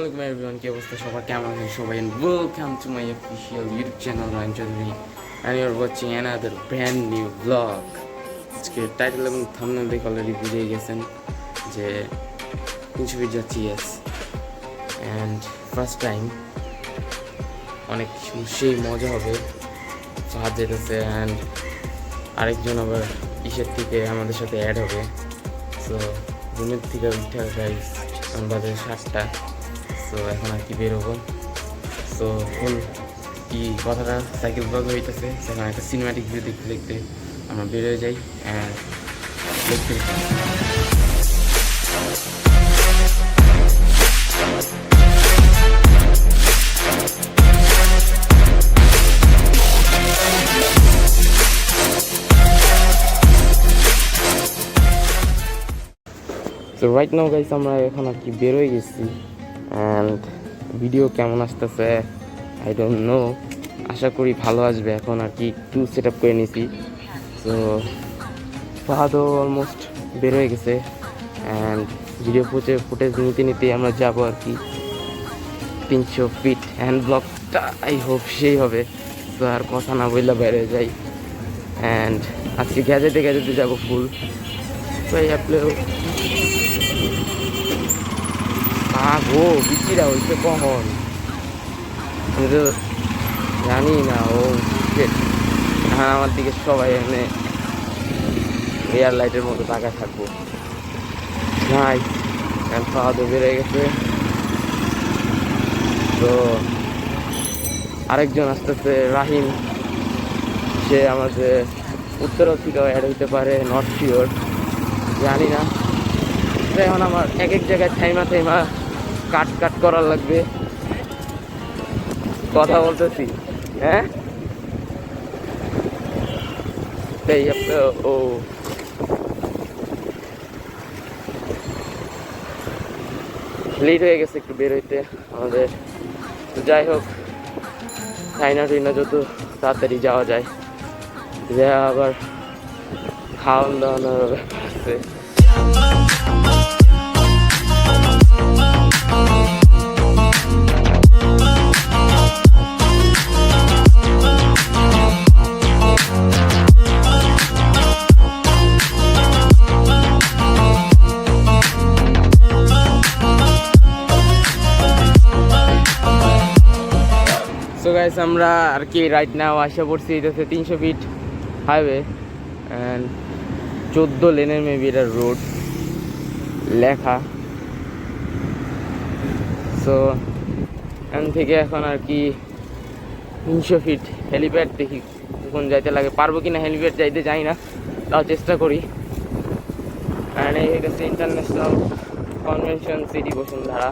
Assalamualaikum everyone, কি অবস্থা সবার, কেমন আছেন সবাই? And welcome to my official YouTube channel Ryan Chaudhary, and you're watching another brand new vlog. আজকে টাইটেল এবং থাম্বনেল দেখে অলরেডি বুঝে গেছেন যে ইনস্যুরেন্স যাচ্ছি, ইয়েস, অ্যান্ড ফার্স্ট টাইম অনেক সেই মজা হবে। ফাহাদ যেতেছে অ্যান্ড আরেকজন আবার ইসের থেকে আমাদের সাথে অ্যাড হবে। সো রুমের থেকে উঠে গাইস বাজে 7টা। সো এখন আর কি বেরোবো। সো ফুল কি কথাটা সাইকেল ব্লগ হইতেছে, সেখানে একটা সিনেমাটিক ভিউ দেখতে দেখতে আমরা বেরোয় যাই অ্যান্ড দেখতে। সো রাইট নাও গাইস আমরা এখন আর কি বেরোয় গেছি অ্যান্ড ভিডিও কেমন আসতেছে আই ডোন্ট নো, আশা করি ভালো আসবে। এখন আর কি একটু সেট আপ করে নিয়েছি। সো ফাহাদও অলমোস্ট বেরোয় গেছে অ্যান্ড ভিডিও ফুটেজ নিতে নিতে আমরা যাবো আর কি 300 ফিট অ্যান্ড ব্লগটা আই হোপ সেই হবে। তো আর কথা না বললে বেড়ে যাই অ্যান্ড আজকে গ্যাজেটে যাবো ফুল। তো এই অ্যাপলেও গো বৃষ্টিটা হয়েছে কখন আমি তো জানি না। ও হ্যাঁ, আমার দিকে সবাই এখানে এয়ার লাইটের মতো তাকায় থাকবো। নাই খাওয়া তো বেড়ে গেছে। তো আরেকজন আসতেছে রাহিম, সে আমাদের উত্তর থেকেও অ্যাড হইতে পারে, নট শিওর, জানি না। এখন আমার এক এক জায়গায় থাইমা কাট করার লাগবে, কথা বলতেছি। হ্যাঁ ও লেট হয়ে গেছে একটু বের হইতে আমাদের। যাই হোক, চাইনা যত তাড়াতাড়ি যাওয়া যায়, আবার খাওয়ান দাওয়ানোর ব্যাপার আছে। সো গাইস আমরা আর কি রাইট নাও আসা পড়ছি, এটা 300 ফিট হাইওয়ে অ্যান্ড 14 লেনের মেবি এটা রোড লেখা। সো এখান থেকে এখন আর কি 300 ফিট হেলিপ্যাড, দেখি কখন যাইতে লাগে, পারবো কিনা হেলিপ্যাড যাইতে যাই না, তাও চেষ্টা করি। অ্যান্ড এই হয়ে গেছে ইন্টারন্যাশনাল কনভেনশন সিটি বসুন্ধরা,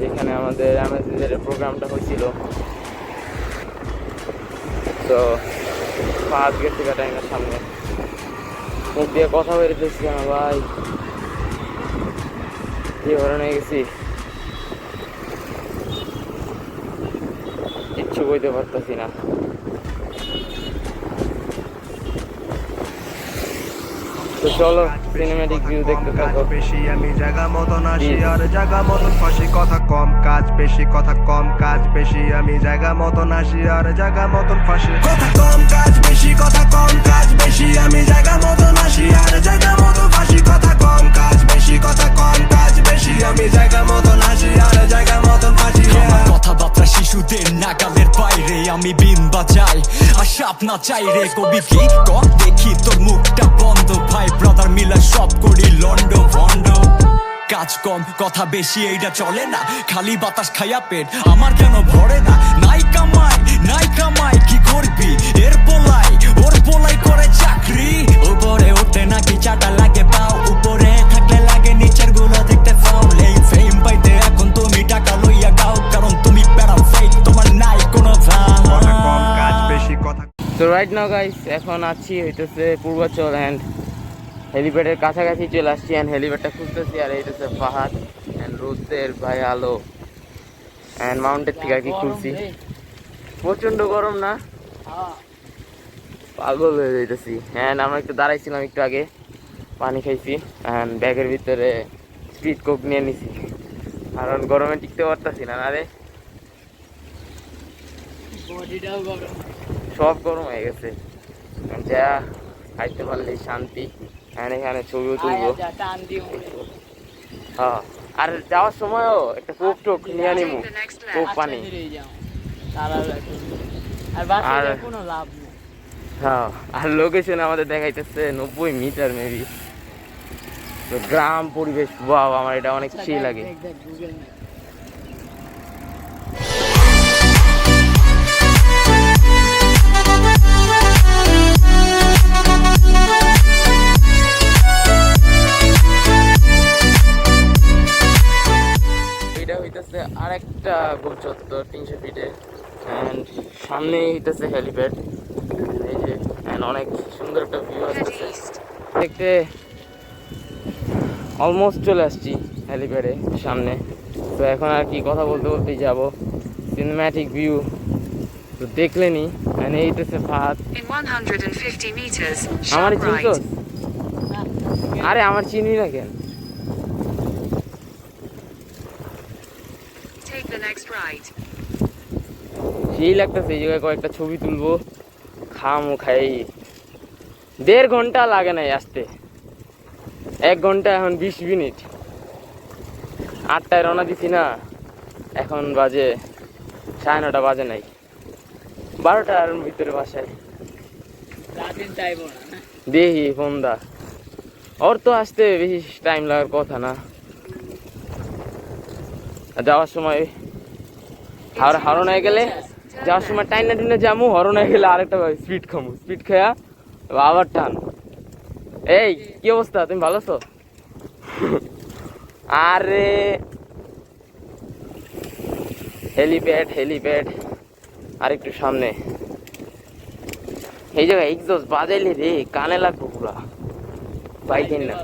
যেখানে আমাদের এমএসএর প্রোগ্রামটা হয়েছিল। তো 5 গেট থেকে টাইমের সামনে মুখ দিয়ে কথা বেরোতেছি না ভাই, যে ধরনে গেছি কিচ্ছু বইতে পারতেছি না। তো চলো সিনেম্যাটিক ভিউ দেখতে থাকো। বেশি আমি জায়গা মতন আসি আর জায়গা মতন ফাঁসি, কথা কম কাজ বেশি, কথা কম কাজ বেশি, আমি জায়গা মতন আসি আর জায়গা মতন ফাঁসি, কথা কম কাজ বেশি, কথা কম কাজ বেশি, আমি জায়গা মতন আসি আর জায়গা মতন ফাঁসি, কথা কম কাজ বেশি, কথা কম কাজ বেশি, আমি জায়গা মতন আসি আর জায়গা মতন ফাঁসি। কথাবার্তা শিশুদের নাগালের বাইরে, আমি বিন বাজাই আর সাপ না চাই রে। কবি কি কর দেখি তোর মুখটা বন্ধ, ভাই ব্রাদার মিলা সব করি লন্ড ভন্ড। কাজ কম কথা বেশি এইটা চলে না, খালি বাতাস খাইয়া পেট আমার কেন ভরে না। নাই কামাই কি করবি এর পোলাই, ওর পোলাই করে চাকরি। উপরে উঠতে নাকি চাটা লাগে পাও, উপরে থাকলে লাগে নিচের গুলো দেখতে পাও। এই ফেম পাইতে এখন তুমি টাকা লইয়া গাও, কারণ তুমি প্যারা ফেক, তোমার নাই কোনো ভাব। কথা কম কাজ বেশি, কথা। তো রাইট নাও গাইস এখন আছি হইতেছে পূর্বাচল অ্যান্ড হেলিপ্যাডের কাছাকাছি চলে আসছি অ্যান্ড হেলিপ্যাডটা খুঁজতেছি। আর এইটাছে ফাহাদ অ্যান্ড রোদের ভাই আলো অ্যান্ড মাউন্টেন থেকে আর কি খুলছি। প্রচণ্ড গরম না, পাগল হয়ে যাইতেছি। অ্যান্ড আমরা একটু দাঁড়াইছিলাম একটু আগে, পানি খাইছি অ্যান্ড ব্যাগের ভিতরে স্পিড কোক নিয়ে নিছি। কারণ গরমে টিকতে পারতাছি না। আরে বডিটাও গরম। সব গরম হয়ে গেছে। যা খাইতে পারলে শান্তি। এখানে ছবিও তুলবো। টান দিয়ে মরে। হ্যাঁ, আর যাওয়ার সময়ও একটা কোক টোক নিয়ে নিবো, কোক পানি। আর বাসায় আর- কোনো লাভ নেই। হ্যাঁ, আর লোকেশন আমাদের দেখাইতেছে 90 মিটার মেবি। তো গ্রাম পরিবেশ, বাহ, আমার এটা অনেক সেই লাগে। Google map. এটা হইতেছে আরেকটা গোল চত্বর 300 ফিটে। অ্যান্ড সামনে হইতেছে হেলিপ্যাড। এই যে and অনেক সুন্দর একটা ভিউ আসতেছে দেখতে। অলমোস্ট চলে আসছি হেলিপ্যাডে সামনে। তো এখন আর কি কথা বলতে বলতেই যাবো। সিনেম্যাটিক ভিউ তো দেখলেনি। মানে এইতেছে ফাহাদ। In 150 meters, আমার sharp চিনতো? right. আরে আমার চিনি না কেন? Take the next right. সেই লাগতেছে এই জায়গায় কয়েকটা ছবি তুলবো, খামো খাই। 1.5 ঘন্টা লাগে নাই আসতে, 1 ঘন্টা এখন 20 মিনিট। 8টায় রওনা দিছি না, এখন বাজে 9:30 বাজে নাই, 12টার ভিতরে বাসায়। রাতের চাইবো না। দেখি ফোনদা, ওর তো আসতে বেশি টাইম লাগার কথা না। আর যাওয়ার সময় হরণ হয়ে গেলে, যাওয়ার সময় টাইনা টুনে যাবো, হরণ হয়ে গেলে আরেকটা স্পিড খামু, স্পিড খেয়া আবার টান। এই কি অবস্থা, তুমি ভালো আছো? আরে হেলিপ্যাড, হেলিপ্যাড আর একটু সামনে। এই জায়গায় এক্সস্ট বাজাইলে রে কানে লাগবো পুরা, বাইকের না।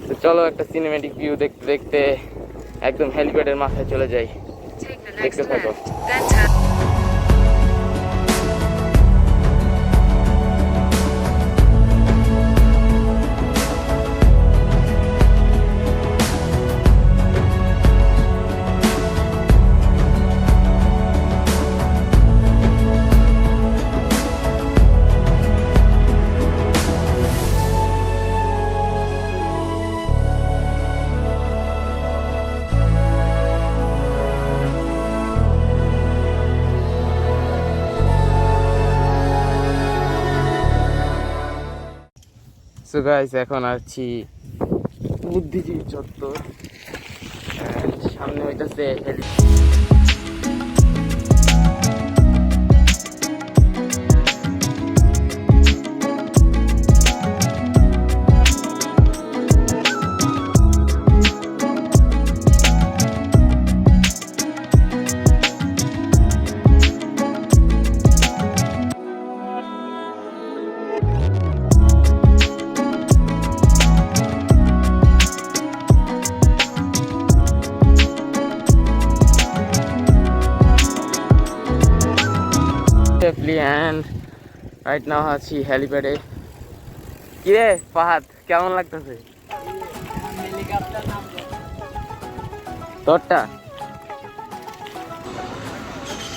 তো চলো একটা সিনেমেটিক ভিউ দেখতে দেখতে একদম হেলিপ্যাডের মাথায় চলে যাই। Take the Take next the photo. left. Then turn. So guys, এখন আছি বুদ্ধিজীবী চত্বর। And সামনে হইতাছে সেফলি। অ্যান্ড রাইট নাও আছি হেলিপ্যাডে। কিরে ফাহাদ, কেমন লাগতেছে হেলিকপ্টার নামলো। তোরটা?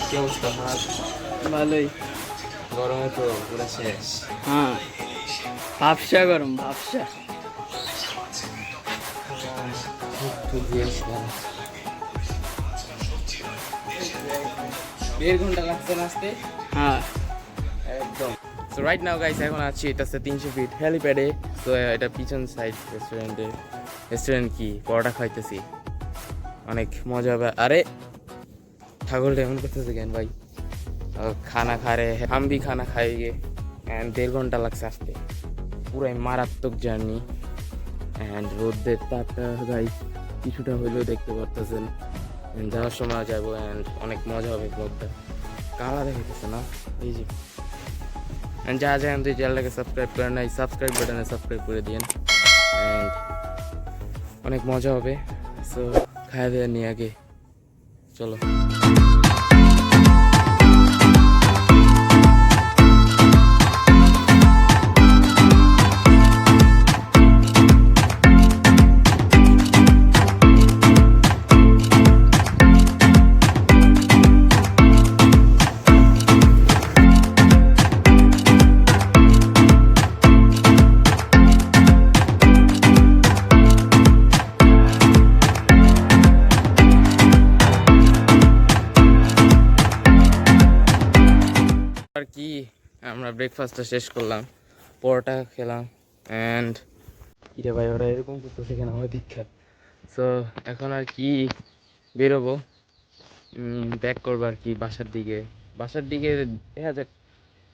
কি অবস্থা ফাহাদ? ভালোই। গরমে তো পুরো শেষ। হ্যাঁ, ভাবসা গরম, ভাবসা। দেড় ঘন্টা লাগছে না আসতে। হ্যাঁ, একদম। সো রাইট নাও গাইস, এখন আছি এটা 300 ফিট হেলিপ্যাডে। তো এটা পিছন সাইড রেস্টুরেন্টে। রেস্টুরেন্ট কি পরোটা খাইতেছি, অনেক মজা হবে। আরে ঠাকুরটা এমন করতেছে কেন ভাই? খানা খা রে, हम भी खाना खाएंगे। एंड 1.5 ঘন্টা লাগছে আসতে, পুরাই মারাত্মক জার্নি। অ্যান্ড রোদের তাপটা গাইস কিছুটা হইলেও দেখতে পারতেছেন। যাওয়ার সময় যাবো অ্যান্ড অনেক মজা হবে। ব্লগটা কালা দেখাইতেছে না, এই যে। অ্যান্ড যা যা আমাদের চ্যানেলটাকে সাবস্ক্রাইব করে নাই, সাবস্ক্রাইব বাটনে সাবস্ক্রাইব করে দিন। অ্যান্ড অনেক মজা হবে। সো খাওয়া দাওয়া নিয়ে আগে চলো। কি আমরা ব্রেকফাস্টটা শেষ করলাম, পরোটা খেলাম অ্যান্ড কিরে ভাই ওরা এরকম করতেছে কেন আমার দীক্ষা। সো এখন আর কি বেরোবো, ব্যাক করবো আর কি বাসার দিকে। দেখা যাক,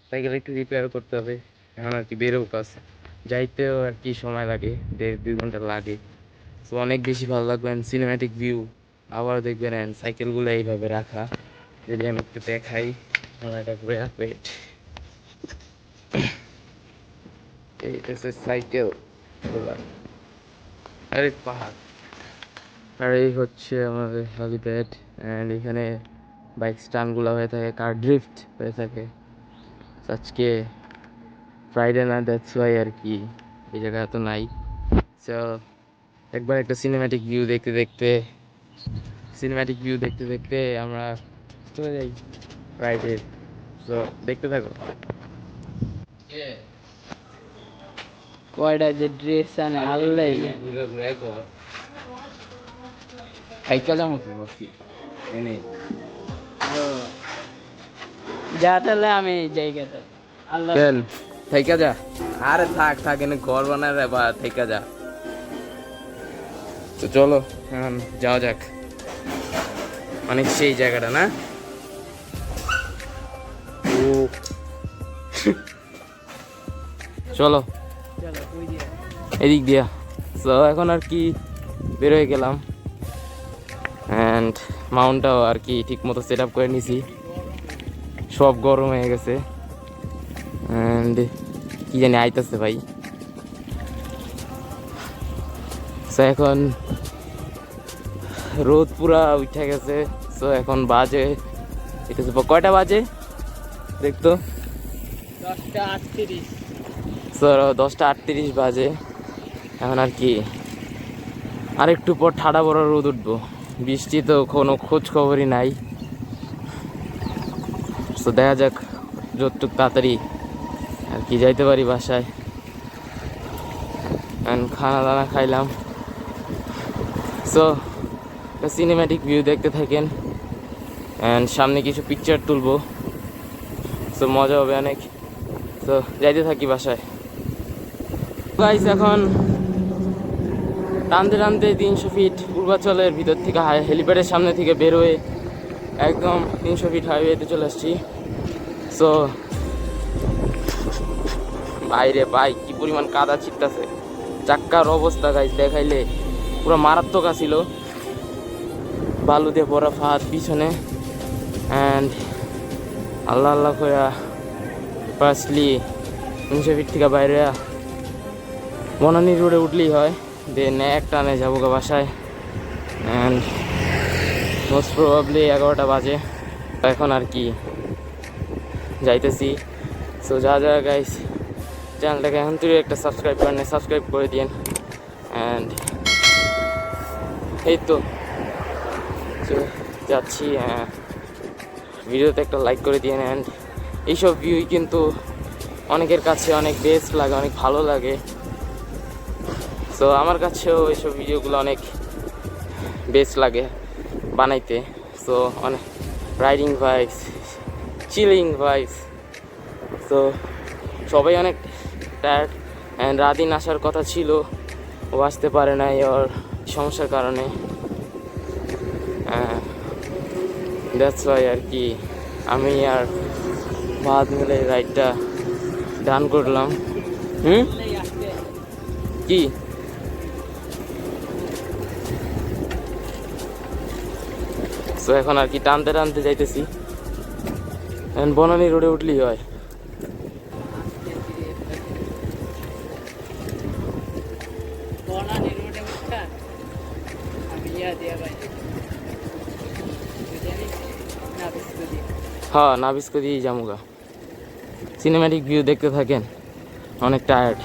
সাইকেল একটু রিপেয়ার করতে হবে। এখন আর কি বেরোবো, কাজ যাইতেও আর কি সময় লাগে, 1.5-2 ঘন্টা লাগে। সো অনেক বেশি ভালো লাগবে সিনেম্যাটিক ভিউ আবার দেখবেন। অ্যান্ড সাইকেলগুলো এইভাবে রাখা, যদি আমি একটু দেখাই, আমার এটা করে ওয়েট, এইটা হচ্ছে সাইকেল, আরে পাহাড়, আর এই হচ্ছে আমাদের হেলিপ্যাড। অ্যান্ড এখানে বাইক স্টানগুলো হয়ে থাকে, কার ড্রিফট হয়ে থাকে। আজকে ফ্রাইডে না, দ্যাটস ওয়াই আর কি এই জায়গায় তো নাই। সো একবার একটা সিনেম্যাটিক ভিউ দেখতে আমরা চলে যাই ফ্রাইডে। সো দেখতে থাকো। কয়টা যে ড্রেস আনে আল্লাহ। যা তাহলে আমি যাই গেছে আল্লাহ। কেন থাইকা যা, আরে থাক এনে ঘর বানায় রে বা থাইকা যা। তো চলো এখন যাওয়া যাক, অনেক সেই জায়গাটা না। ও চলো চলো ওই দিয়ে এদিক দিয়া। তো এখন আর কি বের হয়ে গেলাম অ্যান্ড মাউন্টটাও আর কি ঠিক মতো সেট আপ করে নিছি, সব গরম হয়ে গেছে। অ্যান্ড কি জানি আইতেছে ভাই। সো এখন রোদ পুরা উঠে গেছে। সো এখন বাজে, এটা কয়টা বাজে দেখতো, 10:38। সো 10:38 বাজে। এখন আর কি আরেকটু পর ঠাডা বড় রোদ উঠবো, বৃষ্টি তো কোনো খোঁজ খবরই নাই। তো দেখা যাক যতটুক তাড়াতাড়ি আর কি যাইতে পারি বাসায়। অ্যান্ড খানা দানা খাইলাম। সো সিনেম্যাটিক ভিউ দেখতে থাকেন অ্যান্ড সামনে কিছু পিকচার তুলবো, সো মজা হবে অনেক। তো যাইতে থাকি বাসায়। গাইস এখন টানতে 300 ফিট পূর্বাচলের ভিতর থেকে হেলিপ্যাডের সামনে থেকে বের হয়ে একদম 300 ফিট হাইওয়েতে চলে আসছি। সো বাইরে ভাই কি পরিমাণ কাদা ছিটতেছে, চাক্কার অবস্থা গাইস দেখাইলে পুরো মারাত্মক আছিল, বালু দিয়ে ভরা ফাঁদ পিছনে। অ্যান্ড আল্লাহ কইরা ফার্স্টলি 300 ফিট থেকে বাইরে বনানী রোডে উঠলেই হয়, দেন এক টানে যাবো গা বাসায়। অ্যান্ড মোস্ট প্রবাবলি 11টা বাজে। এখন আর কি যাইতেছি। সো যা গাইস চ্যানেলটাকে এখন তুই একটা সাবস্ক্রাইব করেন, সাবস্ক্রাইব করে দিন। অ্যান্ড এই তো যাচ্ছি, ভিডিওতে একটা লাইক করে দিন। অ্যান্ড এইসব ভিউই কিন্তু অনেকের কাছে অনেক বেস্ট লাগে, অনেক ভালো লাগে। সো আমার কাছেও এইসব ভিডিওগুলো অনেক বেস্ট লাগে বানাইতে। সো অনেক রাইডিং ভাইবস, চিলিং ভাইবস। তো সবাই অনেক টায়ার্ড অ্যান্ড রাদিন আসার কথা ছিল, ও আসতে পারে নাই ওর সমস্যার কারণে। দ্যাটস ওয়াই আর কি আমি আর ভাত মিলে রাইডটা ডান করলাম। কি সো এখন আর কি টানতে যাইতেছি। বনানী রোডে উঠলেই হয়। বনানী রোডে উঠা আমি ইয়া দিয়া ভাই না বিস্কুট হ্যাঁ নাবিস্কো দিয়েই যামুগা। সিনেম্যাটিক ভিউ দেখতে থাকেন, অনেক tired.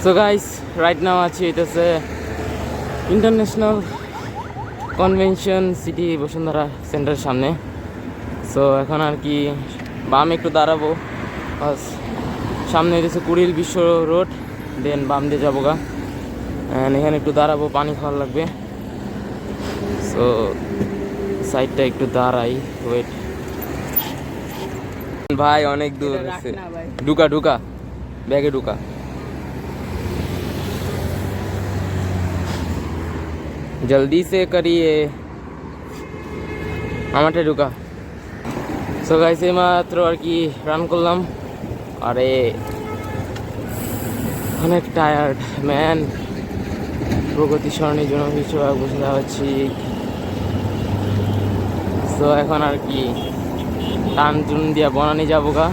So guys right now আছি হইতেছে ইন্টারন্যাশনাল কনভেনশন সিটি বসুন্ধরা সেন্টারের সামনে। সো এখন আর কি বাম একটু দাঁড়াবো, বাস সামনে হইতেছে কুড়িল বিশ্ব রোড, দেন বাম দিয়ে যাবো গা। অ্যান্ড এখানে একটু দাঁড়াবো, পানি খাওয়ার লাগবে। সো সাইডটা একটু দাঁড়াই, ওয়েট ভাই অনেক দূর এটা রাখ আছে। না ভাই। ঢুকা ঢুকা ব্যাগে ঢুকা। जल्दी से करिए আমারটা ঢুকা। সো গাইস এই মাত্র আর কি রান করলাম, আরে অনেক টায়ার্ড ম্যান। প্রগতি সরণির জন্য কিছু বসে যাচ্ছি। সো এখন আর কি টান টুন দিয়া বনানি যাবো গা।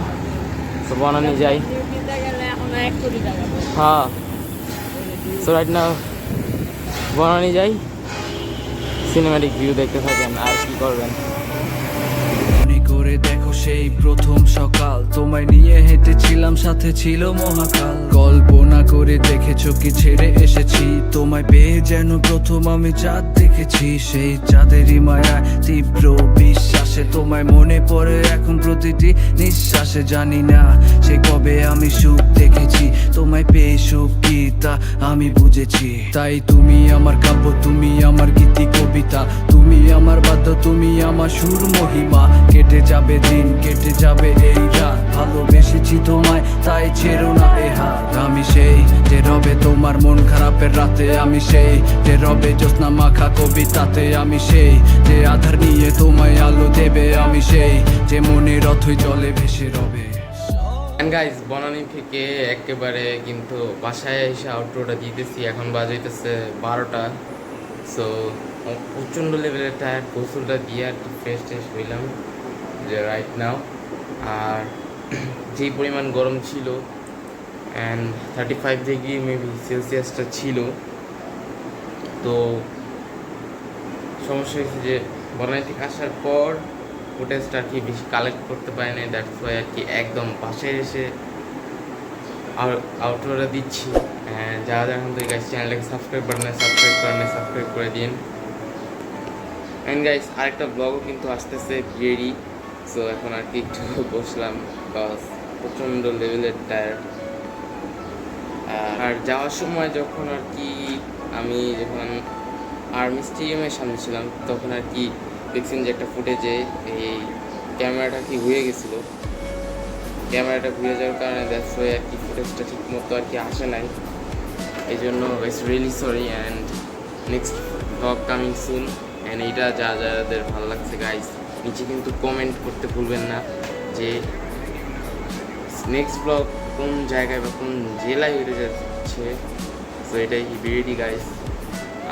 তো বনানি যাই, কিনতে গেলে এখন 1 কোটি টাকা পড়ে। হ্যাঁ। সো রাইট নাও বনানি যাই, সিনেম্যাটিক ভিউ দেখতে থাকেন আর কি করবেন। মনে করে দেখো সেই প্রথম সকাল, তোমায় নিয়ে হেঁটেছিলাম, সাথে ছিল মহাকাল। কল্পনা করে দেখেছো কি ছেড়ে এসেছি, তোমায় পেয়ে যেন প্রথম আমি চাঁদ দেখেছি। সেই চাঁদেরই মায়া তীব্র বিশ্বাসে তোমায় মনে পড়ে এখন প্রতিটি নিঃশ্বাসে। জানি না সে কবে আমি সুখ দেখেছি, তোমায় পেয়ে সুখ কি তা আমি বুঝেছি। তাই তুমি আমার কাব্য, তুমি আমার গীতি কবিতা, তুমি আমার বাদ্য, তুমি আমার সুর মহিমা। কেটে যাবে দিন, কেটে যাবে এই রাত, ভালোবেসেছি তোমায় তাই ছেড়ো না এ হাত। আমি সেই যে রবে তোমার মন খারাপের রাতে, আমি সেই যে রবে জ্যোৎস্না মাখা কবিতাতে, আমি সেই যে আধার নিয়ে তোমায় আলো দেবে, আমি সেই যে মনের রথই জলে ভেসে রবে। অ্যান্ড গাইস বনানী থেকে একেবারে কিন্তু বাসায় এসে আউটরোটা দিতেছি, এখন বাজাইতেছে 12টা। সো প্রচণ্ড লেভেলের টায়ার, গোসলটা দিয়ে আর কি ফ্রেশ ট্রেশ হইলাম যে রাইট নাও। আর যেই পরিমাণ গরম ছিল, অ্যান্ড 35 ডিগ্রি মেবি সেলসিয়াসটা ছিল। তো সমস্যা হয়েছে যে বনানী থেকে আসার পর ফুটেজটা আর কি বেশি কালেক্ট করতে পারি নাই, দ্যাটস ওয়াই আর কি একদম বাসায় এসে আউটরোটা দিচ্ছি। যারা যারা এখন থেকে গাইস চ্যানেলটাকে সাবস্ক্রাইব সাবস্ক্রাইব করে দিন। অ্যান্ড গাইস আরেকটা ব্লগও কিন্তু আসতেছে ভিএডি। সো এখন আর কি একটু বসলাম, বাস প্রচণ্ড লেভেলের টায়ার্ড। আর যাওয়ার সময় যখন আর কি আমি যখন আর্মি স্টেডিয়ামের সামনে ছিলাম, তখন আর কি দেখছেন যে একটা ফুটেজে এই ক্যামেরাটা কি ঘুরে গেছিলো। ক্যামেরাটা ঘুরে যাওয়ার কারণে দ্যাটস ওয়াই আর কি ফুটেজটা ঠিক মতো আর কি আসে নাই। এই জন্য it's really sorry. And next blog coming soon. And এইটা যাদের ভালো লাগছে গাইস নিচে কিন্তু কমেন্ট করতে ভুলবেন না যে নেক্সট ব্লগ কোন জায়গায় বা কোন জেলায় হতে যাচ্ছে। সো এটাই ভিডিওটি গাইস।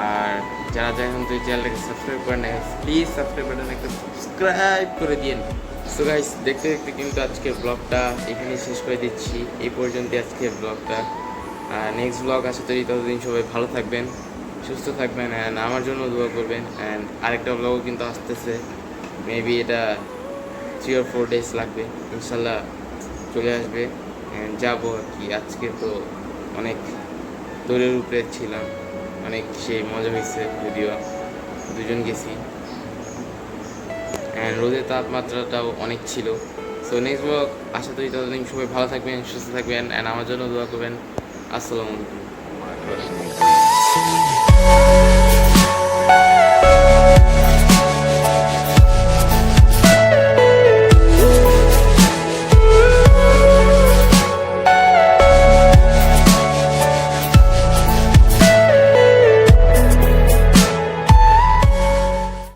আর যারা এখন তো চ্যানেলটাকে সাবস্ক্রাইব করেন না, প্লিজ সাবস্ক্রাইব বাটন একটা সাবস্ক্রাইব করে দিন। সো গাইস দেখতে দেখতে কিন্তু আজকের ব্লগটা এখানেই শেষ করে দিচ্ছি, এই পর্যন্ত আজকের ব্লগটা। আর নেক্সট ব্লগ আসে তৈরি, ততদিন সবাই ভালো থাকবেন, সুস্থ থাকবেন, অ্যান্ড আমার জন্য দোয়া করবেন। অ্যান্ড আরেকটা ব্লগও কিন্তু আসতেছে, মেবি এটা 3 or 4 days লাগবে, ইনশাল্লাহ চলে আসবে। অ্যান্ড যাবো আর কি। আজকে তো অনেক দূরের উপরে ছিলাম, অনেক সেই মজা হয়েছে, যদিও দুজন গেছি। অ্যান্ড রোদের তাপমাত্রাটাও অনেক ছিল। সো নেক্সট ব্লগ আশা করি ততদিন সবাই ভালো থাকবেন, সুস্থ থাকবেন, অ্যান্ড আমার জন্য দোয়া করবেন। আসসালামু আলাইকুম।